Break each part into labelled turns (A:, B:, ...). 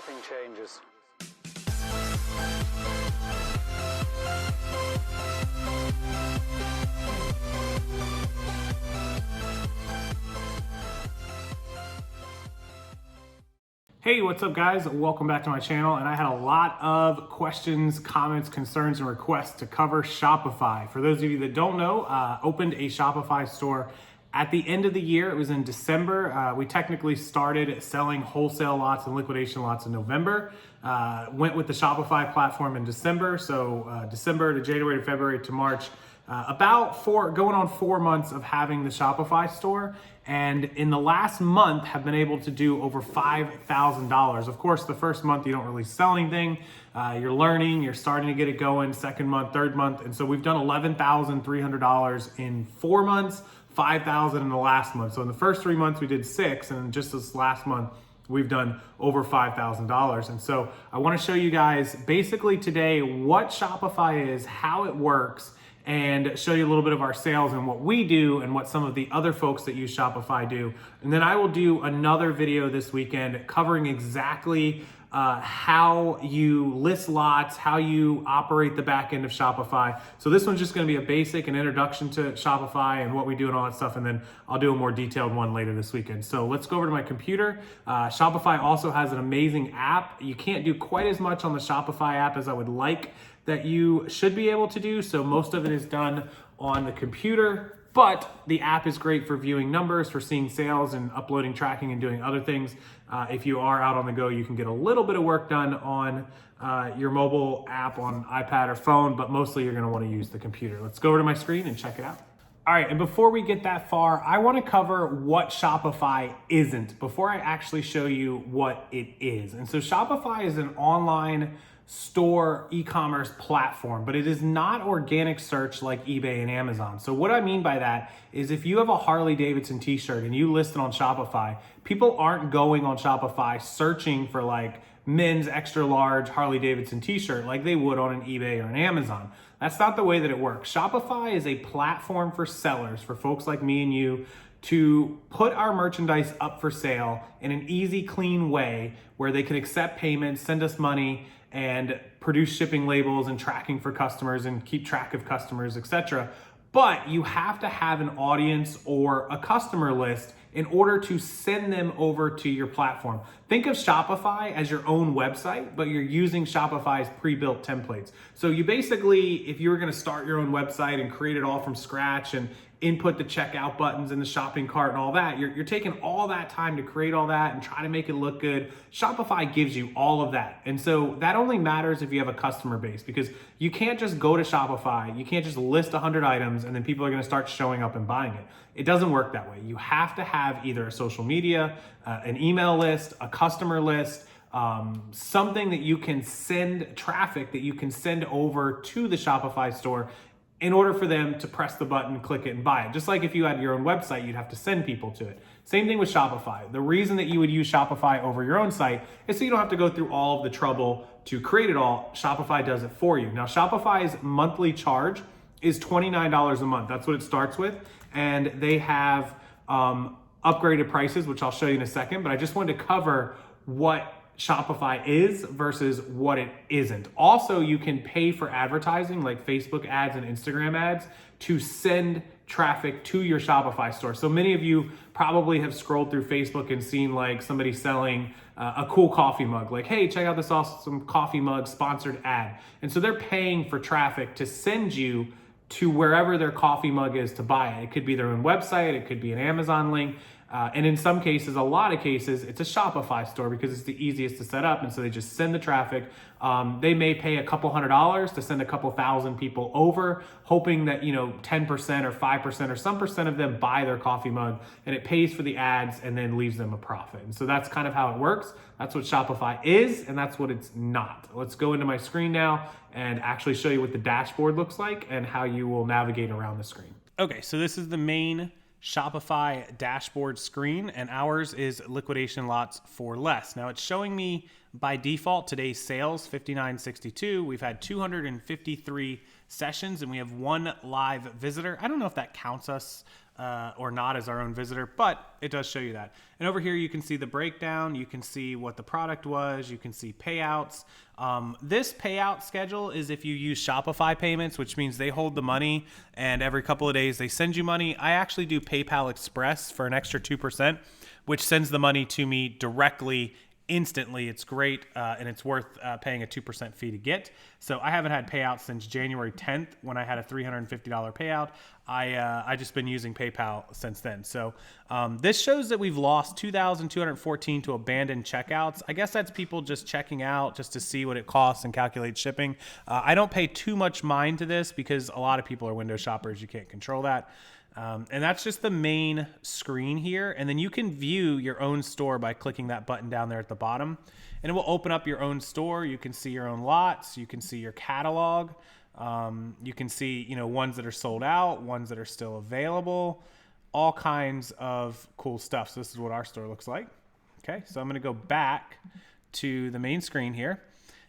A: shipping changes.
B: Hey, what's up guys? Welcome back to my channel, and I had a lot of questions, comments, concerns, and requests to cover Shopify. For those of you that don't know, opened a Shopify store at the end of the year. It was in December. We technically started selling wholesale lots and liquidation lots in November. Went with the Shopify platform in December. So December to January to February to March. Going on 4 months of having the Shopify store. And in the last month have been able to do over $5,000. Of course, the first month you don't really sell anything. You're learning, you're starting to get it going, second month, third month. And so we've done $11,300 in 4 months, $5,000 in the last month. So in the first 3 months we did 6, and just this last month we've done over $5,000. And so I want to show you guys basically today what Shopify is, how it works, and show you a little bit of our sales and what we do and what some of the other folks that use Shopify do. And then I will do another video this weekend covering exactly how you list lots, how you operate the back end of Shopify. So this one's just gonna be a basic, an introduction to Shopify and what we do and all that stuff. And then I'll do a more detailed one later this weekend. So let's go over to my computer. Shopify also has an amazing app. You can't do quite as much on the Shopify app as I would like that you should be able to do. So most of it is done on the computer, but the app is great for viewing numbers, for seeing sales and uploading, tracking, and doing other things. If you are out on the go, you can get a little bit of work done on your mobile app on iPad or phone, but mostly you're gonna wanna use the computer. Let's go over to my screen and check it out. All right, and before we get that far, I wanna cover what Shopify isn't before I actually show you what it is. And so Shopify is an online store e-commerce platform, but it is not organic search like eBay and Amazon. So what I mean by that is if you have a Harley Davidson t-shirt and you list it on Shopify, people aren't going on Shopify searching for like men's extra large Harley Davidson t-shirt like they would on an eBay or an Amazon. That's not the way that it works. Shopify is a platform for sellers, for folks like me and you, to put our merchandise up for sale in an easy, clean way where they can accept payments, send us money, and produce shipping labels and tracking for customers and keep track of customers, etc. But you have to have an audience or a customer list in order to send them over to your platform. Think of Shopify as your own website, but you're using Shopify's pre-built templates. So you basically, if you were gonna start your own website and create it all from scratch and input the checkout buttons and the shopping cart and all that, you're taking all that time to create all that and try to make it look good. Shopify gives you all of that. And so that only matters if you have a customer base, because you can't just go to Shopify, you can't just list 100 items and then people are gonna start showing up and buying it. It doesn't work that way. You have to have either a social media, an email list, a customer list, something that you can send traffic that you can send over to the Shopify store in order for them to press the button, click it, and buy it. Just like if you had your own website, you'd have to send people to it. Same thing with Shopify. The reason that you would use Shopify over your own site is so you don't have to go through all of the trouble to create it all. Shopify does it for you. Now, Shopify's monthly charge is $29 a month. That's what it starts with. And they have upgraded prices, which I'll show you in a second, but I just wanted to cover what Shopify is versus what it isn't. Also, you can pay for advertising like Facebook ads and Instagram ads to send traffic to your Shopify store. So many of you probably have scrolled through Facebook and seen like somebody selling a cool coffee mug, like, hey, check out this awesome coffee mug sponsored ad. And so they're paying for traffic to send you to wherever their coffee mug is to buy it. It could be their own website, it could be an Amazon link. And in some cases, a lot of cases, it's a Shopify store because it's the easiest to set up. And so they just send the traffic. They may pay a couple $100s to send a couple thousand people over, hoping that, 10% or 5% or some percent of them buy their coffee mug, and it pays for the ads and then leaves them a profit. And so that's kind of how it works. That's what Shopify is, and that's what it's not. Let's go into my screen now and actually show you what the dashboard looks like and how you will navigate around the screen. Okay, so this is the main Shopify dashboard screen, and ours is liquidation lots for less. Now it's showing me by default today's sales, 59.62. We've had 253 sessions and we have 1 live visitor. I don't know if that counts us or not as our own visitor, but it does show you that. And over here, you can see the breakdown. You can see what the product was. You can see payouts. This payout schedule is if you use Shopify payments, which means they hold the money and every couple of days they send you money. I actually do PayPal Express for an extra 2%, which sends the money to me directly instantly. It's great, and it's worth paying a 2% fee to get. So I haven't had payouts since January 10th when I had a $350 payout. I just been using PayPal since then. So this shows that we've lost 2,214 to abandoned checkouts. I guess that's people just checking out just to see what it costs and calculate shipping. I don't pay too much mind to this because a lot of people are window shoppers. You can't control that. And that's just the main screen here. And then you can view your own store by clicking that button down there at the bottom. And it will open up your own store. You can see your own lots. You can see your catalog. You can see, ones that are sold out, ones that are still available, all kinds of cool stuff. So this is what our store looks like. Okay, so I'm going to go back to the main screen here.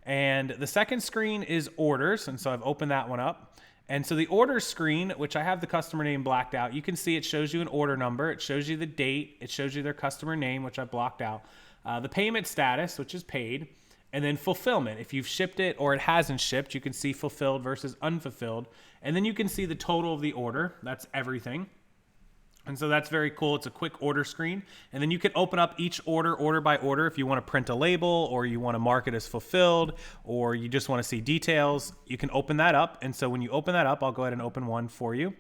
B: And the second screen is orders. And so I've opened that one up. And so the order screen, which I have the customer name blacked out, you can see it shows you an order number. It shows you the date. It shows you their customer name, which I blocked out. The payment status, which is paid. And then fulfillment. If you've shipped it or it hasn't shipped, you can see fulfilled versus unfulfilled. And then you can see the total of the order. That's everything. And so that's very cool. It's a quick order screen. And then you can open up each order by order if you want to print a label or you want to mark it as fulfilled or you just want to see details. You can open that up. And so when you open that up, I'll go ahead and open one for you.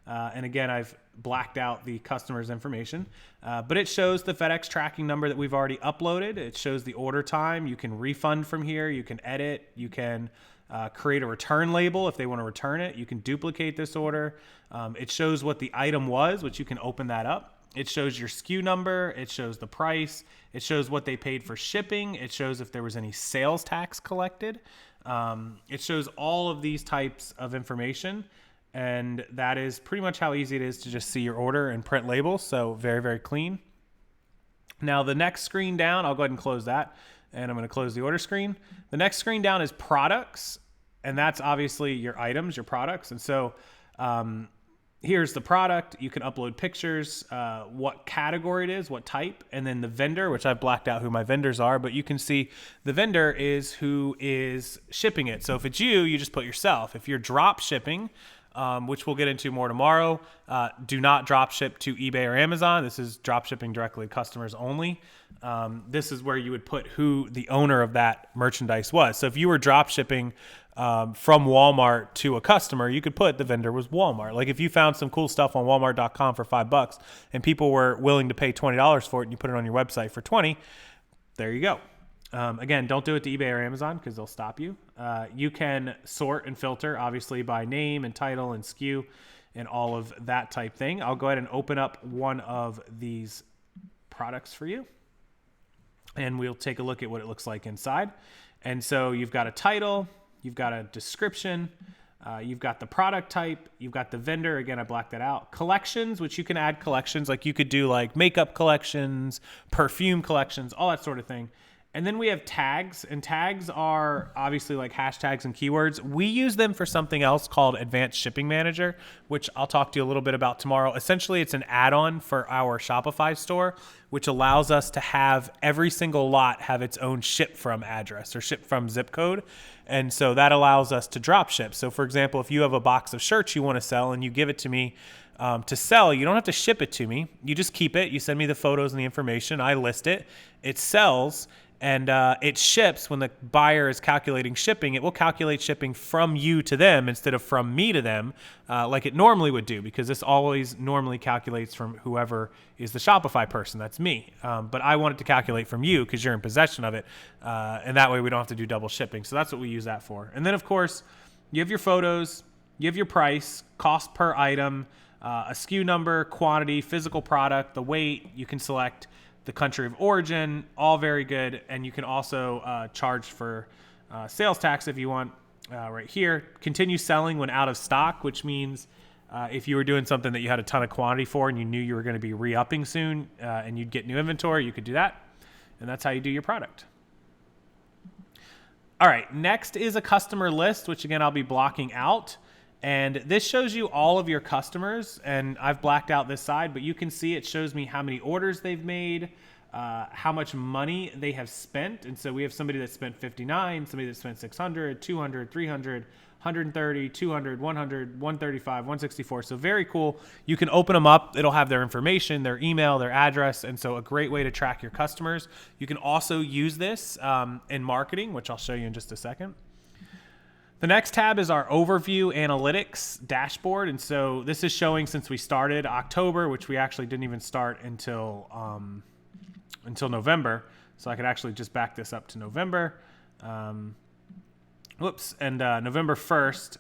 B: And again, I've blacked out the customer's information, but it shows the FedEx tracking number that we've already uploaded. It shows the order time. You can refund from here. You can edit. You can create a return label if they want to return it. You can duplicate this order. It shows what the item was, which you can open that up. It shows your SKU number. It shows the price. It shows what they paid for shipping. It shows if there was any sales tax collected. It shows all of these types of information. And that is pretty much how easy it is to just see your order and print labels. So very, very clean. Now the next screen down, I'll go ahead and close that. And I'm going to close the order screen. The next screen down is products. And that's obviously your items, your products. And so here's the product. You can upload pictures, what category it is, what type, and then the vendor, which I've blacked out who my vendors are. But you can see the vendor is who is shipping it. So if it's you, you just put yourself. If you're drop shipping, which we'll get into more tomorrow, do not drop ship to eBay or Amazon. This is drop shipping directly to customers only. This is where you would put who the owner of that merchandise was. So if you were drop shipping from Walmart to a customer, you could put the vendor was Walmart. Like if you found some cool stuff on Walmart.com for $5 and people were willing to pay $20 for it and you put it on your website for $20, there you go. Again, don't do it to eBay or Amazon because they'll stop you. You can sort and filter, obviously, by name and title and SKU and all of that type thing. I'll go ahead and open up one of these products for you. And we'll take a look at what it looks like inside. And so you've got a title, you've got a description, you've got the product type, you've got the vendor. Again, I blacked that out. Collections, which you can add collections. Like you could do like makeup collections, perfume collections, all that sort of thing. And then we have tags, and tags are obviously like hashtags and keywords. We use them for something else called Advanced Shipping Manager, which I'll talk to you a little bit about tomorrow. Essentially, it's an add-on for our Shopify store, which allows us to have every single lot have its own ship from address or ship from zip code. And so that allows us to drop ship. So for example, if you have a box of shirts you want to sell and you give it to me to sell, you don't have to ship it to me. You just keep it. You send me the photos and the information. I list it. It sells. And it ships when the buyer is calculating shipping. It will calculate shipping from you to them instead of from me to them like it normally would do, because this always normally calculates from whoever is the Shopify person. That's me. But I want it to calculate from you because you're in possession of it. And that way we don't have to do double shipping. So that's what we use that for. And then, of course, you have your photos, you have your price, cost per item, a SKU number, quantity, physical product, the weight. You can select the country of origin, all very good. And you can also charge for sales tax if you want right here. Continue selling when out of stock, which means if you were doing something that you had a ton of quantity for and you knew you were going to be re-upping soon and you'd get new inventory, you could do that. And that's how you do your product. All right, next is a customer list, which again, I'll be blocking out. And this shows you all of your customers, and I've blacked out this side, but you can see it shows me how many orders they've made, how much money they have spent. And so we have somebody that spent 59, somebody that spent 600, 200, 300, 130, 200, 100, 135, 164. So very cool. You can open them up. It'll have their information, their email, their address. And so a great way to track your customers. You can also use this in marketing, which I'll show you in just a second. The next tab is our overview analytics dashboard. And so this is showing since we started October, which we actually didn't even start until November. So I could actually just back this up to November. And November 1st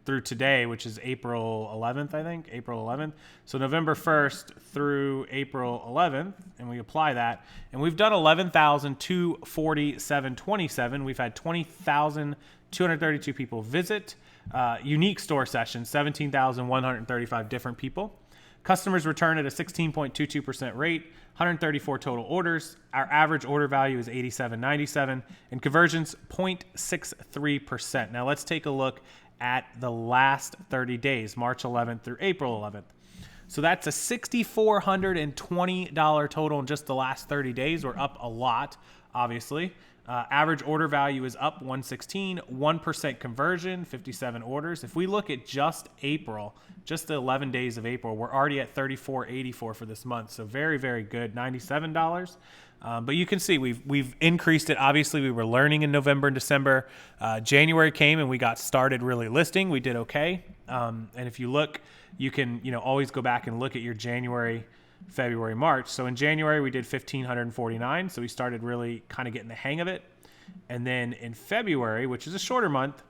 B: through today, which is April 11th, I think, April 11th. So November 1st through April 11th, and we apply that. And we've done 11,247.27. We've had 20,232 people visit. Unique store sessions, 17,135 different people. Customers return at a 16.22% rate, 134 total orders. Our average order value is $87.97, and conversions 0.63%. Now let's take a look at the last 30 days, March 11th through April 11th. So that's a $6,420 total in just the last 30 days. We're up a lot, obviously. Average order value is up 116, 1% conversion, 57 orders. If we look at just April, just the 11 days of April, we're already at $34.84 for this month. So very, very good, $97. But you can see we've increased it. Obviously, we were learning in November and December. January came and we got started really listing. We did okay. And if you look, you can always go back and look at your January, February, March. So in January, we did 1,549. So we started really kind of getting the hang of it. And then in February, which is a shorter month,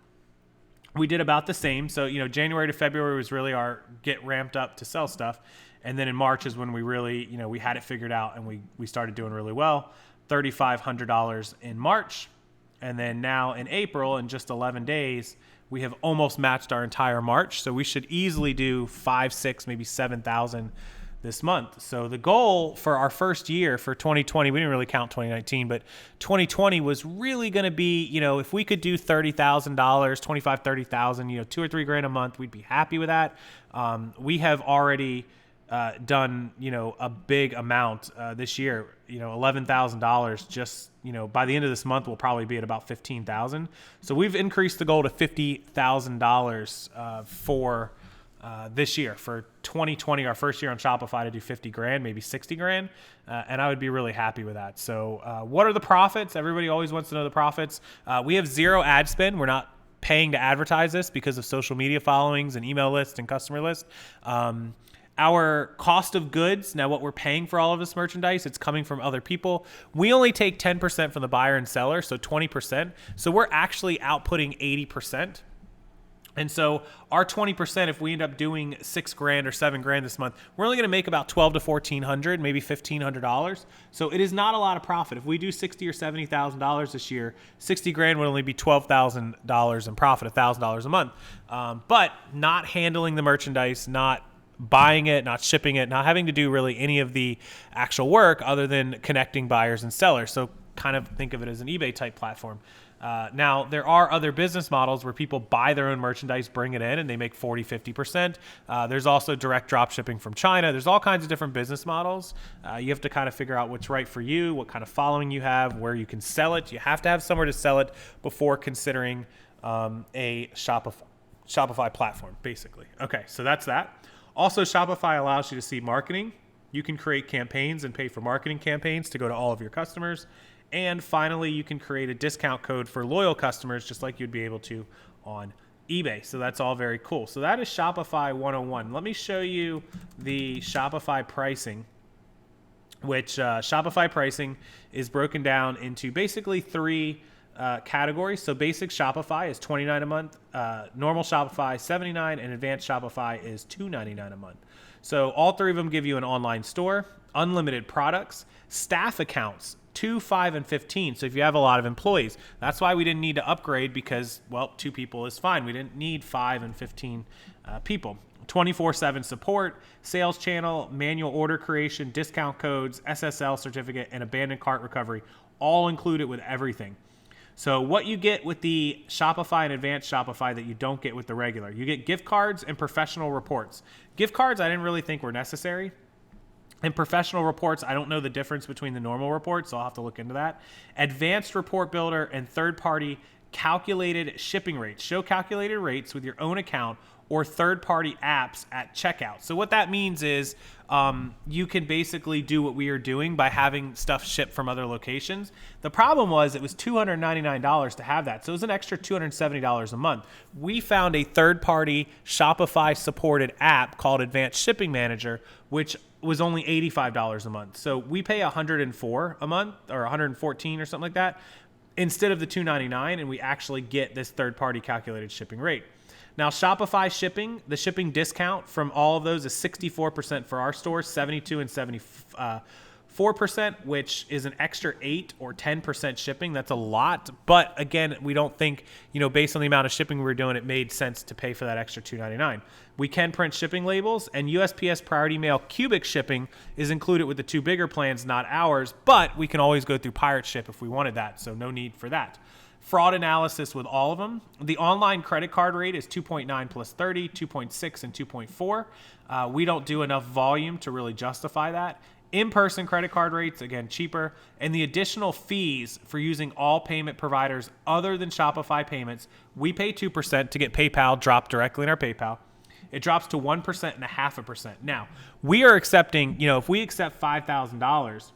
B: we did about the same. So, January to February was really our get ramped up to sell stuff. And then in March is when we really, we had it figured out and we started doing really well. $3,500 in March. And then now in April, in just 11 days, we have almost matched our entire March. So we should easily do 5, 6, maybe 7,000 this month. So the goal for our first year for 2020, we didn't really count 2019, but 2020 was really going to be, if we could do $30,000, 25, 30,000, $2 or $3 grand a month, we'd be happy with that. We have already done, a big amount this year, $11,000 just, by the end of this month, we'll probably be at about 15,000. So we've increased the goal to $50,000 for this year, for 2020, our first year on Shopify, to do 50 grand, maybe 60 grand. And I would be really happy with that. So what are the profits? Everybody always wants to know the profits. We have zero ad spend. We're not paying to advertise this because of social media followings and email lists and customer lists. Our cost of goods, now what we're paying for all of this merchandise, it's coming from other people. We only take 10% from the buyer and seller, so 20%. So we're actually outputting 80%. And so our 20%, if we end up doing 6 grand or 7 grand this month, we're only going to make about $1,200 to $1,400, maybe $1,500. So it is not a lot of profit. If we do $60,000 or $70,000 this year, 60 grand would only be $12,000 in profit, $1,000 a month. But not handling the merchandise, not buying it, not shipping it, not having to do really any of the actual work other than connecting buyers and sellers. So kind of think of it as an eBay type platform. Now, there are other business models where people buy their own merchandise, bring it in, and they make 40, 50%. There's also direct drop shipping from China. There's all kinds of different business models. You have to kind of figure out what's right for you, what kind of following you have, where you can sell it. You have to have somewhere to sell it before considering a Shopify platform, basically. Okay, so that's that. Also, Shopify allows you to see marketing. You can create campaigns and pay for marketing campaigns to go to all of your customers. And finally, you can create a discount code for loyal customers, just like you'd be able to on eBay. So that's all very cool. So that is Shopify 101. Let me show you the Shopify pricing, which Shopify pricing is broken down into basically 3 categories. So basic Shopify is $29 a month, normal Shopify $79, and advanced Shopify is $299 a month. So all 3 of them give you an online store, unlimited products, staff accounts, 2, 5, and 15. So if you have a lot of employees, that's why we didn't need to upgrade because, 2 people is fine. We didn't need 5 and 15 people. 24/7 support, sales channel, manual order creation, discount codes, SSL certificate, and abandoned cart recovery, all included with everything. So what you get with the Shopify and Advanced Shopify that you don't get with the regular, you get gift cards and professional reports. Gift cards I didn't really think were necessary. And professional reports, I don't know the difference between the normal reports, so I'll have to look into that. Advanced Report Builder and third-party calculated shipping rates. Show calculated rates with your own account or third-party apps at checkout. So what that means is you can basically do what we are doing by having stuff shipped from other locations. The problem was it was $299 to have that. So it was an extra $270 a month. We found a third-party Shopify-supported app called Advanced Shipping Manager, which was only $85 a month. So we pay $104 a month or $114 or something like that instead of the $299, and we actually get this third-party calculated shipping rate. Now, Shopify shipping, the shipping discount from all of those is 64% for our stores, 72 and 74%, which is an extra 8 or 10% shipping. That's a lot. But again, we don't think, based on the amount of shipping we were doing, it made sense to pay for that extra $299. We can print shipping labels, and USPS Priority Mail cubic shipping is included with the 2 bigger plans, not ours, but we can always go through Pirate Ship if we wanted that, so no need for that. Fraud analysis with all of them. The online credit card rate is 2.9 plus 30, 2.6, and 2.4. We don't do enough volume to really justify that. In-person credit card rates, again, cheaper. And the additional fees for using all payment providers other than Shopify Payments, we pay 2% to get PayPal dropped directly in our PayPal. It drops to 1% and 0.5%. Now, we are accepting, if we accept $5,000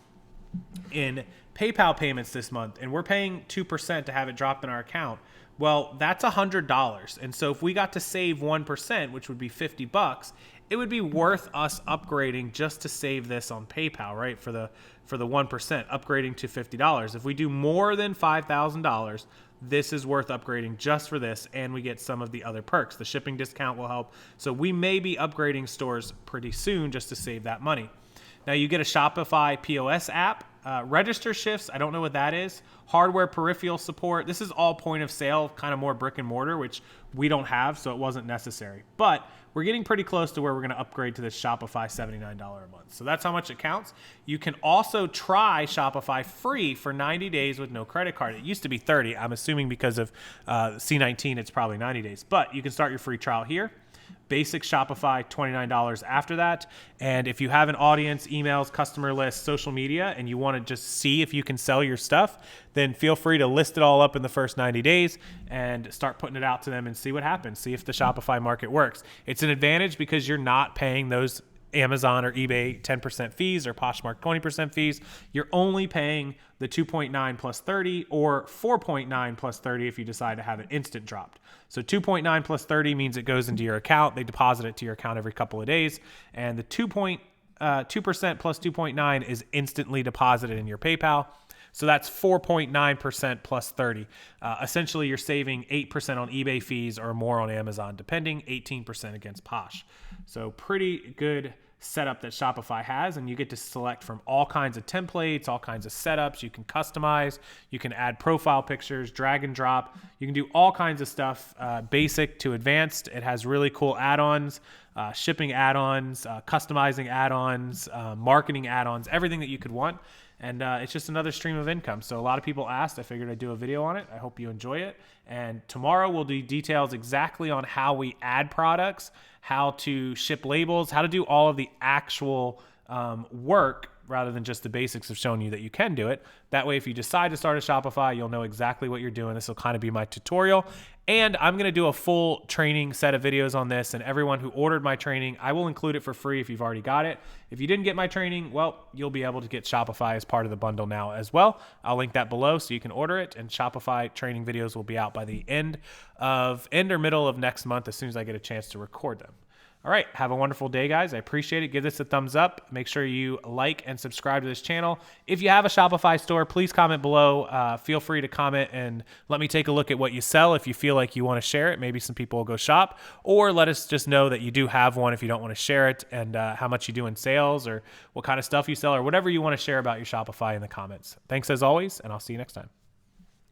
B: in PayPal payments this month, and we're paying 2% to have it dropped in our account, well, that's $100. And so if we got to save 1%, which would be $50, it would be worth us upgrading just to save this on PayPal, right? For the 1%, upgrading to $50. If we do more than $5,000, this is worth upgrading just for this, and we get some of the other perks. The shipping discount will help. So we may be upgrading stores pretty soon just to save that money. Now you get a Shopify POS app, register shifts. I don't know what that is. Hardware peripheral support. This is all point of sale, kind of more brick and mortar, which we don't have, so it wasn't necessary. But we're getting pretty close to where we're going to upgrade to this Shopify $79 a month. So that's how much it counts. You can also try Shopify free for 90 days with no credit card. It used to be 30. I'm assuming because of C19, it's probably 90 days. But you can start your free trial here. Basic Shopify, $29 after that. And if you have an audience, emails, customer list, social media, and you want to just see if you can sell your stuff, then feel free to list it all up in the first 90 days and start putting it out to them and see what happens. See if the Shopify market works. It's an advantage because you're not paying those Amazon or eBay 10% fees or Poshmark 20% fees. You're only paying the 2.9 plus 30 or 4.9 plus 30 if you decide to have it instant dropped. So 2.9 plus 30 means it goes into your account. They deposit it to your account every couple of days. And the 2% plus 2.9 is instantly deposited in your PayPal. So that's 4.9% plus 30. Essentially, you're saving 8% on eBay fees or more on Amazon, depending, 18% against Posh. So pretty good setup that Shopify has, and you get to select from all kinds of templates, all kinds of setups. You can customize, you can add profile pictures, drag and drop. You can do all kinds of stuff, basic to advanced. It has really cool add-ons, shipping add-ons, customizing add-ons, marketing add-ons, everything that you could want. And it's just another stream of income. So a lot of people asked. I figured I'd do a video on it. I hope you enjoy it. And tomorrow we'll do details exactly on how we add products, how to ship labels, how to do all of the actual work rather than just the basics of showing you that you can do it. That way, if you decide to start a Shopify, you'll know exactly what you're doing. This will kind of be my tutorial. And I'm going to do a full training set of videos on this. And everyone who ordered my training, I will include it for free if you've already got it. If you didn't get my training, well, you'll be able to get Shopify as part of the bundle now as well. I'll link that below so you can order it. And Shopify training videos will be out by the end or middle of next month as soon as I get a chance to record them. All right, have a wonderful day, guys. I appreciate it. Give this a thumbs up. Make sure you like and subscribe to this channel. If you have a Shopify store, please comment below. Feel free to comment and let me take a look at what you sell. If you feel like you want to share it, maybe some people will go shop, or let us just know that you do have one if you don't want to share it, and how much you do in sales or what kind of stuff you sell or whatever you want to share about your Shopify in the comments. Thanks as always, and I'll see you next time.